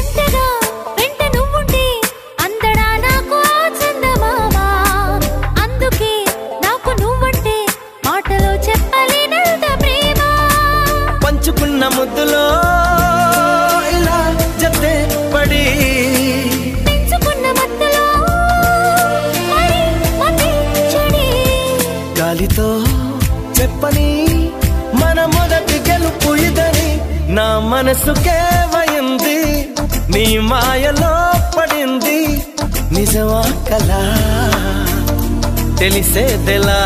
జంటగా వెంట నువ్వుంటే అందడా నాకు చందమామా అందుకే నాకు నువ్వంటే మాటలో చెప్పలేనంత ప్రేమ పంచుకున్న ముద్దులో ఇలా జతే పడి పెంచుకున్న మత్తులో మరి మతి చెడి గాలితో చెప్పని మన మొదటి గెలుపు ఇదని నా మనసుకే వయింది నీ మాయలో పడింది నిజమా కలా తెలిసేదెలా